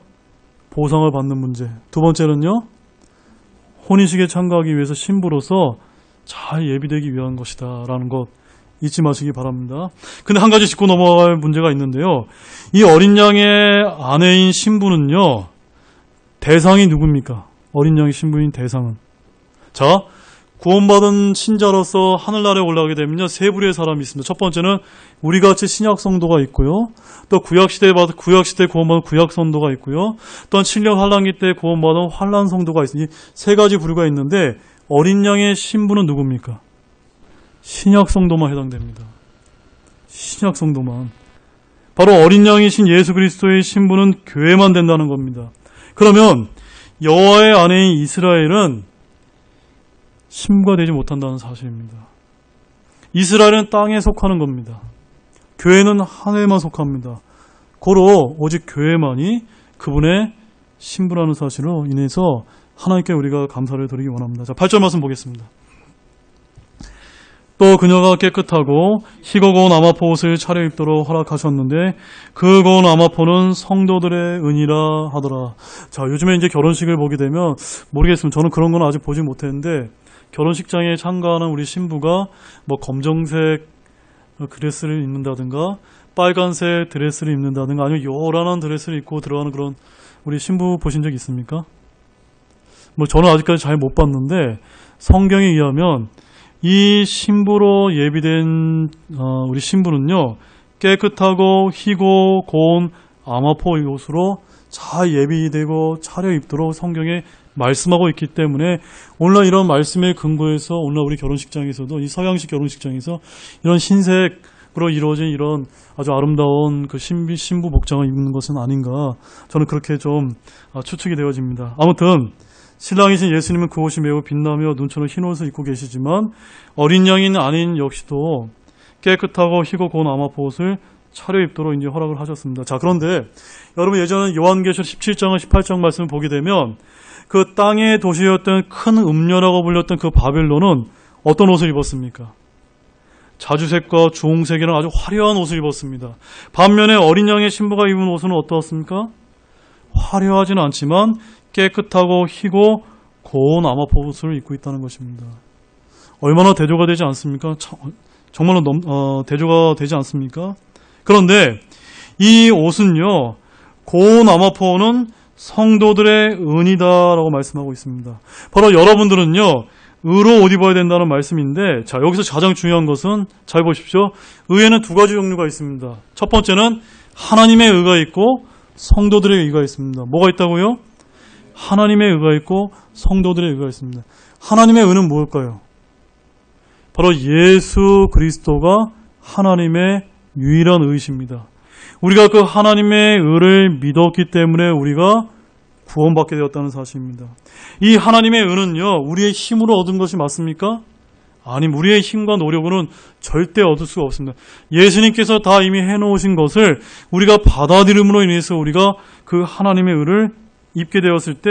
보상을 받는 문제. 두 번째는요, 혼인식에 참가하기 위해서 신부로서 잘 예비되기 위한 것이다 라는 것 잊지 마시기 바랍니다. 근데 한 가지 짚고 넘어갈 문제가 있는데요, 이 어린 양의 아내인 신부는요, 대상이 누굽니까? 어린 양의 신부인 대상은, 자, 구원받은 신자로서 하늘나라에 올라가게 되면요, 세 부류의 사람이 있습니다. 첫 번째는 우리같이 신약 성도가 있고요, 또 구약시대 구원받은 구약 성도가 있고요, 또한 7년 환란기 때 구원받은 환란 성도가 있습니다. 이 세 가지 부류가 있는데 어린 양의 신부는 누굽니까? 신약 성도만 해당됩니다. 신약 성도만. 바로 어린 양이신 예수 그리스도의 신부는 교회만 된다는 겁니다. 그러면 여호와의 아내인 이스라엘은 신부가 되지 못한다는 사실입니다. 이스라엘은 땅에 속하는 겁니다. 교회는 하나님만 속합니다. 고로 오직 교회만이 그분의 신부라는 사실로 인해서 하나님께 우리가 감사를 드리기 원합니다. 자, 8절 말씀 보겠습니다. 또 그녀가 깨끗하고 희고 고운 아마포 옷을 차려입도록 허락하셨는데 그 고운 아마포는 성도들의 은이라 하더라. 자, 요즘에 이제 결혼식을 보게 되면 모르겠습니다. 저는 그런 건 아직 보지 못했는데 결혼식장에 참가하는 우리 신부가 뭐 검정색 드레스를 입는다든가 빨간색 드레스를 입는다든가 아니면 요란한 드레스를 입고 들어가는 그런 우리 신부 보신 적 있습니까? 뭐 저는 아직까지 잘 못 봤는데 성경에 의하면 이 신부로 예비된 우리 신부는요 깨끗하고 희고 고운 아마포 옷으로 잘 예비되고 차려입도록 성경에 말씀하고 있기 때문에 오늘날 이런 말씀에 근거해서 오늘날 우리 결혼식장에서도 이 서양식 결혼식장에서 이런 흰색으로 이루어진 이런 아주 아름다운 그 신부 복장을 입는 것은 아닌가 저는 그렇게 좀 추측이 되어집니다. 아무튼 신랑이신 예수님은 그 옷이 매우 빛나며 눈처럼 흰 옷을 입고 계시지만 어린 양인 아닌 역시도 깨끗하고 희고 고운 아마포 옷을 차려입도록 이제 허락을 하셨습니다. 자, 그런데 여러분 예전에 요한계시록 17장 18장 말씀을 보게 되면 그 땅의 도시였던 큰 음녀라고 불렸던 그 바벨론은 어떤 옷을 입었습니까? 자주색과 주홍색이랑 아주 화려한 옷을 입었습니다. 반면에 어린 양의 신부가 입은 옷은 어떠했습니까? 화려하지는 않지만 깨끗하고 희고 고운 아마포 옷을 입고 있다는 것입니다. 얼마나 대조가 되지 않습니까? 정말로 대조가 되지 않습니까? 그런데 이 옷은요, 고운 아마포는 성도들의 은이다라고 말씀하고 있습니다. 바로 여러분들은요, 의로 옷 입어야 된다는 말씀인데, 자, 여기서 가장 중요한 것은, 잘 보십시오. 의에는 두 가지 종류가 있습니다. 첫 번째는 하나님의 의가 있고, 성도들의 의가 있습니다. 뭐가 있다고요? 하나님의 의가 있고 성도들의 의가 있습니다. 하나님의 의는 무엇일까요? 바로 예수 그리스도가 하나님의 유일한 의이십니다. 우리가 그 하나님의 의를 믿었기 때문에 우리가 구원받게 되었다는 사실입니다. 이 하나님의 의는요, 우리의 힘으로 얻은 것이 맞습니까? 아님, 우리의 힘과 노력으로는 절대 얻을 수가 없습니다. 예수님께서 다 이미 해놓으신 것을 우리가 받아들임으로 인해서 우리가 그 하나님의 의를 입게 되었을 때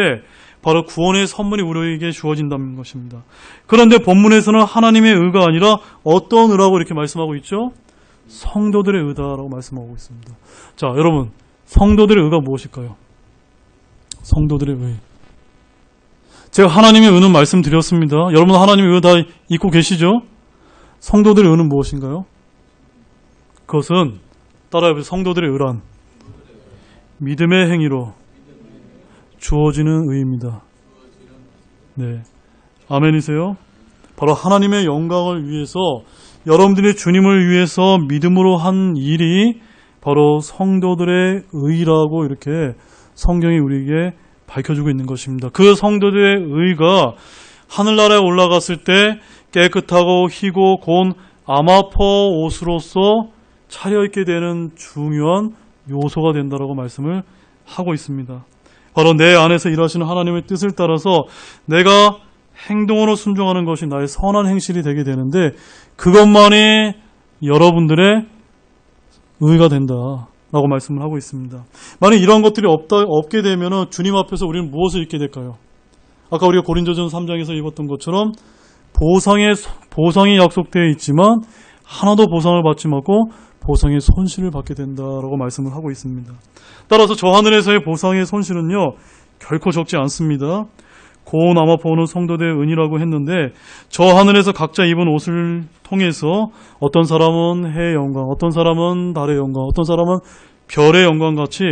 바로 구원의 선물이 우리에게 주어진다는 것입니다. 그런데 본문에서는 하나님의 의가 아니라 어떤 의라고 이렇게 말씀하고 있죠? 성도들의 의다라고 말씀하고 있습니다. 자, 여러분, 성도들의 의가 무엇일까요? 성도들의 의. 제가 하나님의 의는 말씀드렸습니다. 여러분 하나님의 의 다 잊고 계시죠? 성도들의 의는 무엇인가요? 그것은 따라해보세요. 성도들의 의란 믿음의 행위로 주어지는 의입니다. 네, 아멘이세요? 바로 하나님의 영광을 위해서 여러분들이 주님을 위해서 믿음으로 한 일이 바로 성도들의 의라고 이렇게 성경이 우리에게 밝혀주고 있는 것입니다. 그 성도들의 의가 하늘나라에 올라갔을 때 깨끗하고 희고 고운 아마포 옷으로서 차려입게 되는 중요한 요소가 된다라고 말씀을 하고 있습니다. 바로 내 안에서 일하시는 하나님의 뜻을 따라서 내가 행동으로 순종하는 것이 나의 선한 행실이 되게 되는데 그것만이 여러분들의 의가 된다라고 말씀을 하고 있습니다. 만약 이런 것들이 없게 되면 주님 앞에서 우리는 무엇을 잊게 될까요? 아까 우리가 고린도전서 3장에서 읽었던 것처럼 보상이 약속되어 있지만 하나도 보상을 받지 않고 보상의 손실을 받게 된다라고 말씀을 하고 있습니다. 따라서 저 하늘에서의 보상의 손실은요 결코 적지 않습니다. 고운 아마포는 성도들의 은이라고 했는데 저 하늘에서 각자 입은 옷을 통해서 어떤 사람은 해의 영광, 어떤 사람은 달의 영광, 어떤 사람은 별의 영광 같이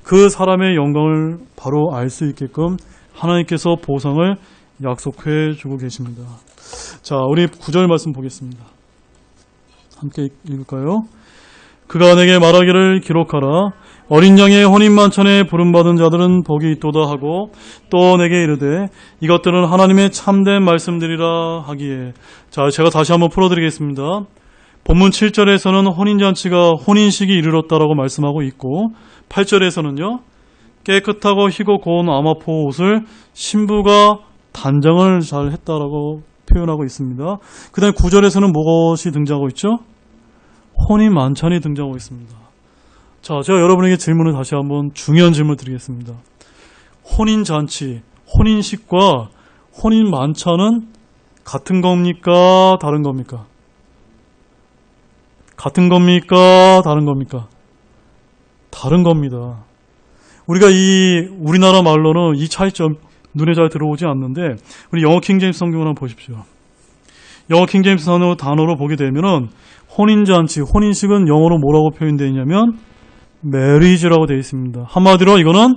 그 사람의 영광을 바로 알 수 있게끔 하나님께서 보상을 약속해 주고 계십니다. 자, 우리 9절 말씀 보겠습니다. 함께 읽을까요? 그가 내게 말하기를 기록하라. 어린 양의 혼인만찬에 부름받은 자들은 복이 있도다 하고 또 내게 이르되 이것들은 하나님의 참된 말씀들이라 하기에. 자, 제가 다시 한번 풀어드리겠습니다. 본문 7절에서는 혼인식이 이르렀다라고 말씀하고 있고 8절에서는요 깨끗하고 희고 고운 아마포 옷을 신부가 단장을 잘 했다라고 표현하고 있습니다. 그 다음에 9절에서는 무엇이 등장하고 있죠? 혼인 만찬이 등장하고 있습니다. 자, 제가 여러분에게 질문을 다시 한번 중요한 질문을 드리겠습니다. 혼인잔치, 혼인식과 혼인 만찬은 같은 겁니까? 다른 겁니까? 같은 겁니까? 다른 겁니까? 다른 겁니다. 우리가 우리나라 말로는 이 차이점 눈에 잘 들어오지 않는데, 우리 영어 킹제임스 성경을 한번 보십시오. 영어 킹제임스 단어로 보게 되면은 혼인잔치, 혼인식은 영어로 뭐라고 표현되어 있냐면 marriage라고 되어 있습니다. 한마디로 이거는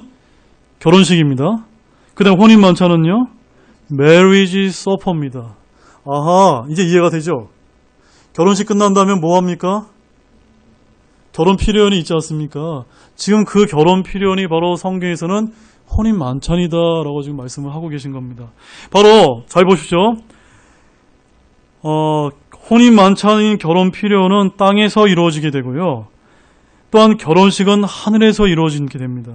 결혼식입니다. 그 다음 혼인 만찬은요, marriage supper입니다. 아하, 이제 이해가 되죠? 결혼식 끝난 다음에 뭐 합니까? 결혼 피련이 있지 않습니까? 지금 그 결혼 피련이 바로 성경에서는 혼인 만찬이다라고 지금 말씀을 하고 계신 겁니다. 바로 잘 보십시오. 혼인 만찬인 결혼 피련은 땅에서 이루어지게 되고요. 또한 결혼식은 하늘에서 이루어지게 됩니다.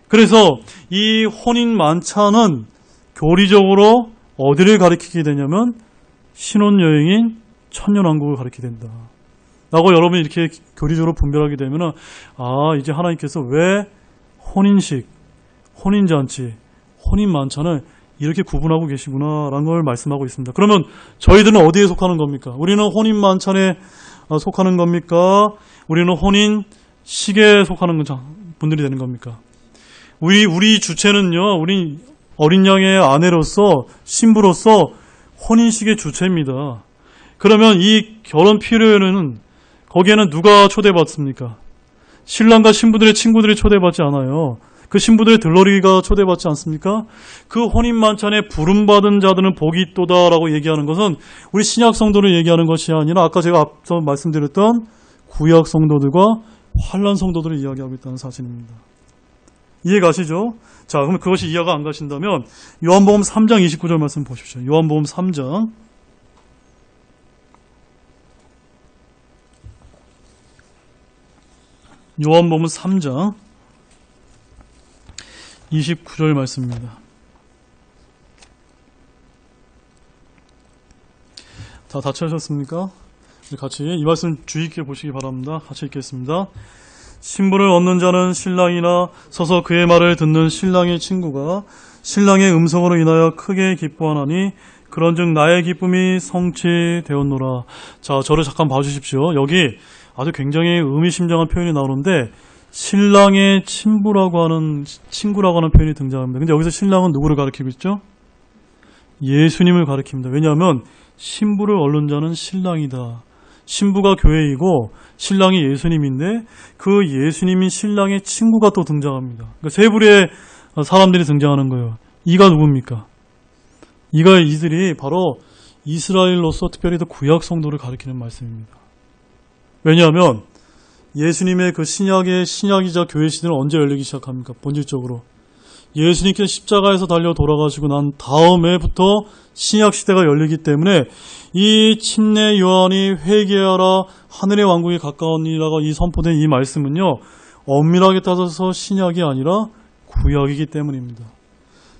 그래서 이 혼인 만찬은 교리적으로 어디를 가리키게 되냐면 신혼여행인 천년왕국을 가리키게 된다. 라고 여러분이 이렇게 교리적으로 분별하게 되면 이제 하나님께서 왜 혼인식, 혼인잔치, 혼인만찬을 이렇게 구분하고 계시구나 라는 걸 말씀하고 있습니다. 그러면 저희들은 어디에 속하는 겁니까? 우리는 혼인만찬에 속하는 겁니까? 우리는 혼인식에 속하는 분들이 되는 겁니까? 우리 주체는요, 우리 어린 양의 아내로서, 신부로서 혼인식의 주체입니다. 그러면 이 결혼 피로에는 거기에는 누가 초대받습니까? 신랑과 신부들의 친구들이 초대받지 않아요. 그 신부들의 들러리가 초대받지 않습니까? 그 혼인 만찬에 부름받은 자들은 복이 있도다라고 얘기하는 것은 우리 신약 성도를 얘기하는 것이 아니라 아까 제가 앞서 말씀드렸던 구약 성도들과 환란 성도들을 이야기하고 있다는 사실입니다. 이해 가시죠? 자, 그럼 그것이 이해가 안 가신다면 요한복음 3장 29절 말씀 보십시오. 요한복음 3장 요한복음 3장 29절 말씀입니다. 다 찾으셨습니까? 같이 이 말씀 주의 깊게 보시기 바랍니다. 같이 읽겠습니다. 신부를 얻는 자는 신랑이나 서서 그의 말을 듣는 신랑의 친구가 신랑의 음성으로 인하여 크게 기뻐하나니 그런즉 나의 기쁨이 성취되었노라. 자, 저를 잠깐 봐주십시오. 여기 아주 굉장히 의미심장한 표현이 나오는데 신랑의 친구라고 하는 표현이 등장합니다. 근데 여기서 신랑은 누구를 가리키고 있죠? 예수님을 가리킵니다. 왜냐하면 신부를 얻는 자는 신랑이다. 신부가 교회이고 신랑이 예수님인데 그 예수님인 신랑의 친구가 또 등장합니다. 그러니까 세 부류의 사람들이 등장하는 거예요. 이가 누굽니까? 이들이 바로 이스라엘로서 특별히 더 구약 성도를 가리키는 말씀입니다. 왜냐하면 예수님의 그 신약이자 교회 시대는 언제 열리기 시작합니까? 본질적으로 예수님께서 십자가에서 달려 돌아가시고 난 다음에부터 신약 시대가 열리기 때문에 이 침례 요한이 회개하라 하늘의 왕국이 가까우니라고 이 선포된 이 말씀은요, 엄밀하게 따져서 신약이 아니라 구약이기 때문입니다.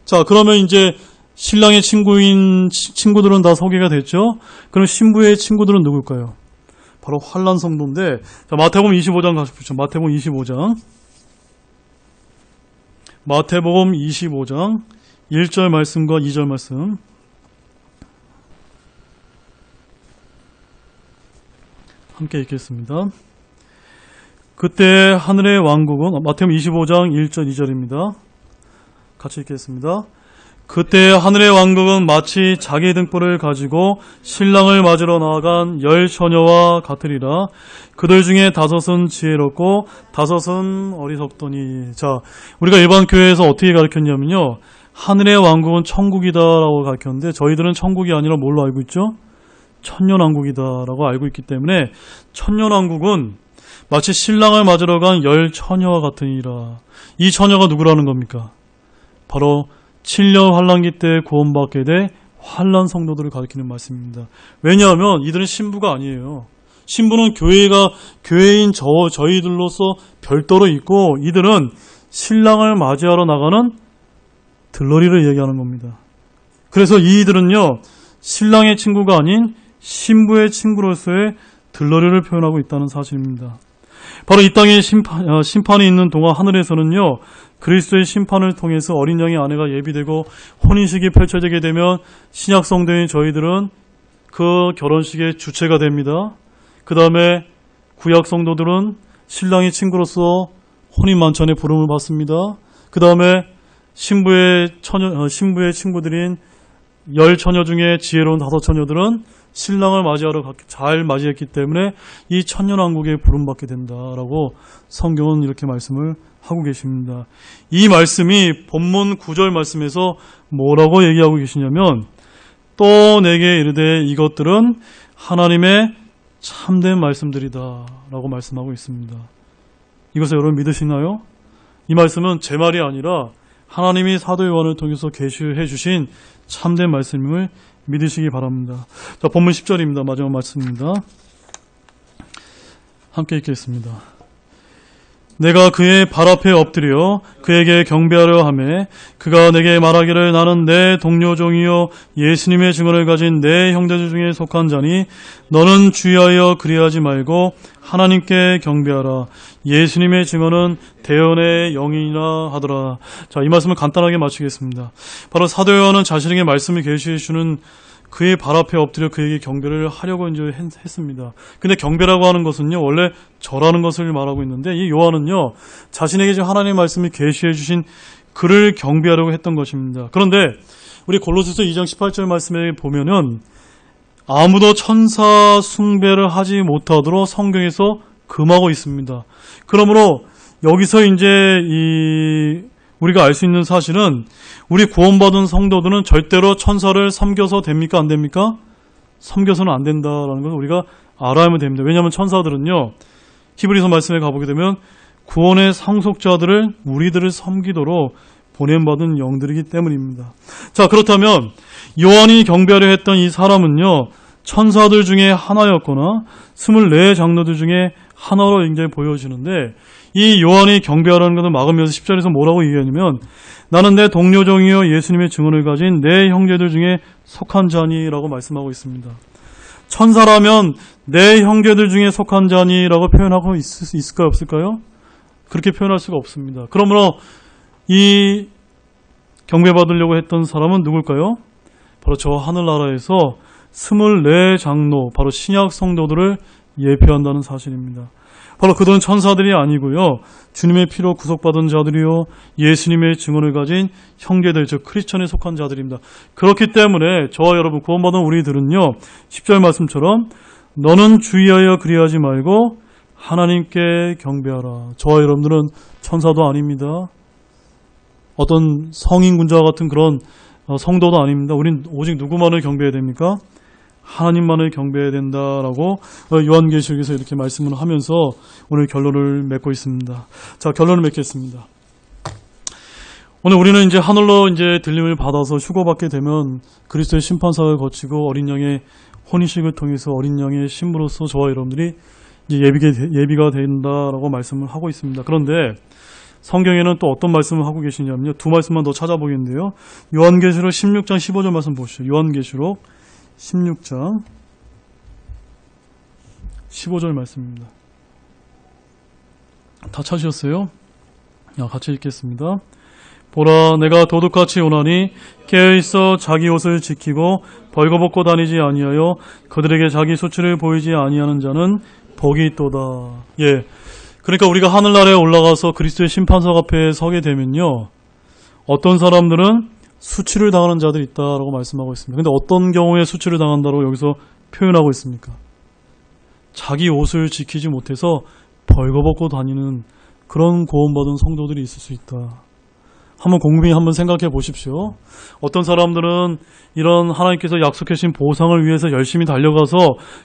자, 그러면 이제 신랑의 친구들은 다 소개가 됐죠? 그럼 신부의 친구들은 누굴까요? 바로 환란 성도인데, 자, 마태복음 25장 가십시오. 마태복음 25장 1절 말씀과 2절 말씀 함께 읽겠습니다. 그때 하늘의 왕국은 마태복음 25장 1절 2절입니다. 같이 읽겠습니다. 그때 하늘의 왕국은 마치 자기 등불을 가지고 신랑을 맞으러 나아간 10 처녀와 같으리라. 그들 중에 5은 지혜롭고 5은 어리석더니. 자, 우리가 일반 교회에서 어떻게 가르쳤냐면요, 하늘의 왕국은 천국이다라고 가르쳤는데 저희들은 천국이 아니라 뭘로 알고 있죠? 천년왕국이다라고 알고 있기 때문에 천년왕국은 마치 신랑을 맞으러 간 10 처녀와 같으니라. 이 처녀가 누구라는 겁니까? 바로 7년 환란기 때 구원받게 될 환란 성도들을 가리키는 말씀입니다. 왜냐하면 이들은 신부가 아니에요. 신부는 교회인 저희들로서 별도로 있고, 이들은 신랑을 맞이하러 나가는 들러리를 얘기하는 겁니다. 그래서 이들은요, 신랑의 친구가 아닌 신부의 친구로서의 들러리를 표현하고 있다는 사실입니다. 바로 이 땅에 심판이 있는 동안 하늘에서는요, 그리스도의 심판을 통해서 어린 양의 아내가 예비되고 혼인식이 펼쳐지게 되면 신약 성도인 저희들은 그 결혼식의 주체가 됩니다. 그 다음에 구약 성도들은 신랑의 친구로서 혼인 만찬의 부름을 받습니다. 그 다음에 신부의 친구들인 10처녀 중에 지혜로운 5처녀들은 신랑을 맞이하러 잘 맞이했기 때문에 이 천년왕국에 부름받게 된다라고 성경은 이렇게 말씀을 하고 계십니다. 이 말씀이 본문 9절 말씀에서 뭐라고 얘기하고 계시냐면, 또 내게 이르되 이것들은 하나님의 참된 말씀들이다 라고 말씀하고 있습니다. 이것을 여러분 믿으시나요? 이 말씀은 제 말이 아니라 하나님이 사도 요한을 통해서 계시해 주신 참된 말씀을 믿으시기 바랍니다. 자, 본문 10절입니다. 마지막 말씀입니다. 함께 읽겠습니다. 내가 그의 발 앞에 엎드려 그에게 경배하려 하매 그가 내게 말하기를 나는 내 동료 종이요 예수님의 증언을 가진 내 형제들 중에 속한 자니 너는 주의하여 그리하지 말고 하나님께 경배하라. 예수님의 증언은 대언의 영이라 하더라. 자, 이 말씀을 간단하게 마치겠습니다. 바로 사도 요한은 자신에게 말씀을 계시해 주는 그의 발 앞에 엎드려 그에게 경배를 하려고 이제 했습니다. 근데 경배라고 하는 것은요, 원래 절하는 것을 말하고 있는데, 이 요한은요, 자신에게 지금 하나님의 말씀을 계시해 주신 그를 경배하려고 했던 것입니다. 그런데 우리 골로새서 2장 18절 말씀에 보면은 아무도 천사 숭배를 하지 못하도록 성경에서 금하고 있습니다. 그러므로 여기서 이제 우리가 알 수 있는 사실은 우리 구원받은 성도들은 절대로 천사를 섬겨서 됩니까? 안 됩니까? 섬겨서는 안 된다라는 것을 우리가 알아야만 됩니다. 왜냐하면 천사들은요, 히브리서 말씀에 가보게 되면 구원의 상속자들을 우리들을 섬기도록 보냄받은 영들이기 때문입니다. 자, 그렇다면 요한이 경배하려 했던 이 사람은요, 천사들 중에 하나였거나 24 장로들 중에 하나로 굉장히 보여지는데, 이 요한이 경배하라는 것을 막으면서 10절에서 뭐라고 얘기하냐면, 나는 내 동료 종이요 예수님의 증언을 가진 내 형제들 중에 속한 자니라고 말씀하고 있습니다. 천사라면 내 형제들 중에 속한 자니라고 표현하고 있을까요, 없을까요? 그렇게 표현할 수가 없습니다. 그러므로 이 경배받으려고 했던 사람은 누굴까요? 바로 저 하늘나라에서 24 장로, 바로 신약 성도들을 예표한다는 사실입니다. 바로 그들은 천사들이 아니고요, 주님의 피로 구속받은 자들이요 예수님의 증언을 가진 형제들, 즉 크리스천에 속한 자들입니다. 그렇기 때문에 저와 여러분 구원받은 우리들은요, 10절 말씀처럼 너는 주의하여 그리하지 말고 하나님께 경배하라. 저와 여러분들은 천사도 아닙니다. 어떤 성인군자와 같은 그런 성도도 아닙니다. 우린 오직 누구만을 경배해야 됩니까? 하나님만을 경배해야 된다라고 요한계시록에서 이렇게 말씀을 하면서 오늘 결론을 맺고 있습니다. 자, 결론을 맺겠습니다. 오늘 우리는 이제 하늘로 이제 들림을 받아서 휴거받게 되면 그리스도의 심판사를 거치고 어린 양의 혼인식을 통해서 어린 양의 신부로서 저와 여러분들이 이제 예비가 된다라고 말씀을 하고 있습니다. 그런데 성경에는 또 어떤 말씀을 하고 계시냐면요, 두 말씀만 더 찾아보겠는데요. 요한계시록 16장 15절 말씀 보시죠. 요한계시록 16장 15절 말씀입니다. 다 찾으셨어요? 같이 읽겠습니다. 보라, 내가 도둑같이 오나니 깨어있어 자기 옷을 지키고 벌거벗고 다니지 아니하여 그들에게 자기 수치를 보이지 아니하는 자는 복이 있도다. 예, 그러니까 우리가 하늘나라에 올라가서 그리스도의 심판석 앞에 서게 되면요, 어떤 사람들은 수치를 당하는 자들이 있다라고 말씀하고 있습니다. 근데 어떤 경우에 수치를 당한다고 여기서 표현하고 있습니까? 자기 옷을 지키지 못해서 벌거벗고 다니는 그런 구원받은 성도들이 있을 수 있다. 한번 곰곰이 한번 생각해 보십시오. 어떤 사람들은 이런 하나님께서 약속해 주신 보상을 위해서 열심히 달려가서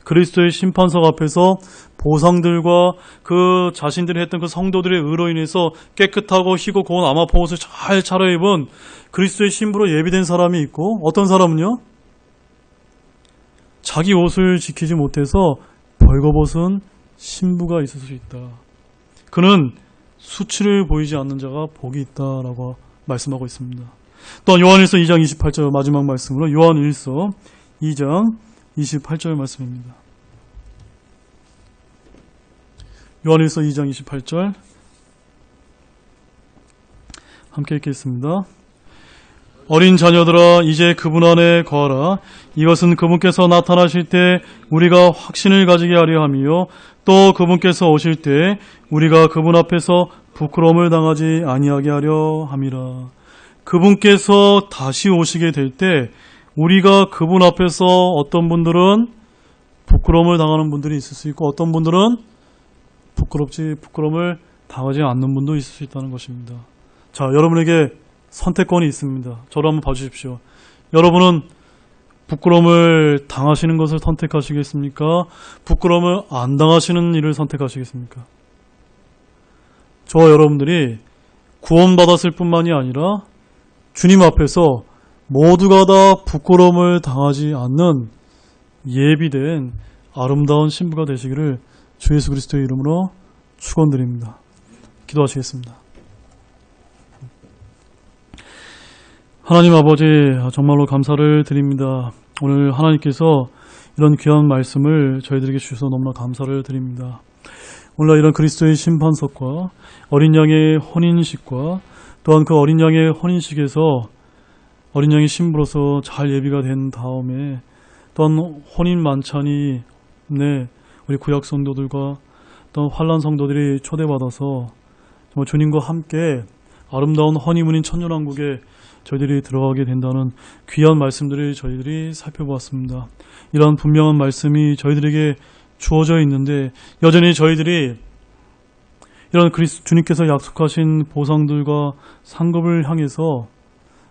그리스도의 심판석 앞에서 보상들과 그 자신들이 했던 그 성도들의 의로 인해서 깨끗하고 희고 고운 아마포옷을 잘 차려입은 그리스도의 신부로 예비된 사람이 있고, 어떤 사람은요, 자기 옷을 지키지 못해서 벌거벗은 신부가 있을 수 있다. 그는 수치를 보이지 않는 자가 복이 있다라고 말씀하고 있습니다. 또한 요한일서 2장 28절 마지막 말씀으로 요한일서 2장 28절 말씀입니다. 요한일서 2장 28절 함께 읽겠습니다. 어린 자녀들아 이제 그분 안에 거하라. 이것은 그분께서 나타나실 때 우리가 확신을 가지게 하려 함이요 또 그분께서 오실 때 우리가 그분 앞에서 부끄러움을 당하지 아니하게 하려 함이라. 그분께서 다시 오시게 될 때 우리가 그분 앞에서 어떤 분들은 부끄러움을 당하는 분들이 있을 수 있고 어떤 분들은 부끄러움을 당하지 않는 분도 있을 수 있다는 것입니다. 자, 여러분에게 선택권이 있습니다. 저를 한번 봐주십시오. 여러분은 부끄러움을 당하시는 것을 선택하시겠습니까? 부끄러움을 안 당하시는 일을 선택하시겠습니까? 저와 여러분들이 구원받았을 뿐만이 아니라 주님 앞에서 모두가 다 부끄러움을 당하지 않는 예비된 아름다운 신부가 되시기를 주 예수 그리스도의 이름으로 축원드립니다. 기도하시겠습니다. 하나님 아버지 정말로 감사를 드립니다. 오늘 하나님께서 이런 귀한 말씀을 저희들에게 주셔서 너무나 감사를 드립니다. 오늘 이런 그리스도의 심판석과 어린 양의 혼인식과 또한 그 어린 양의 혼인식에서 어린 양의 신부로서 잘 예비가 된 다음에 또한 혼인 만찬이 우리 구약 성도들과 또 환란 성도들이 초대받아서 정말 주님과 함께 아름다운 허니문인 천년왕국에 저희들이 들어가게 된다는 귀한 말씀들을 저희들이 살펴보았습니다. 이러한 분명한 말씀이 저희들에게 주어져 있는데 여전히 저희들이 이런 주님께서 약속하신 보상들과 상급을 향해서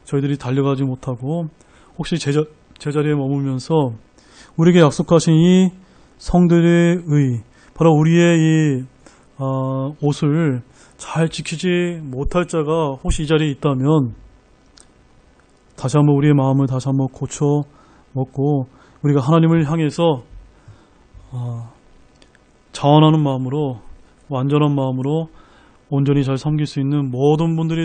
저희들이 달려가지 못하고 혹시 제자리에 머물면서 우리에게 약속하신 이 성들의 의, 바로 우리의 이 옷을 잘 지키지 못할 자가 혹시 이 자리에 있다면 다시 한번 우리의 마음을 다시 한번 고쳐 먹고 우리가 하나님을 향해서 자원하는 마음으로 완전한 마음으로 온전히 잘 섬길 수 있는 모든 분들이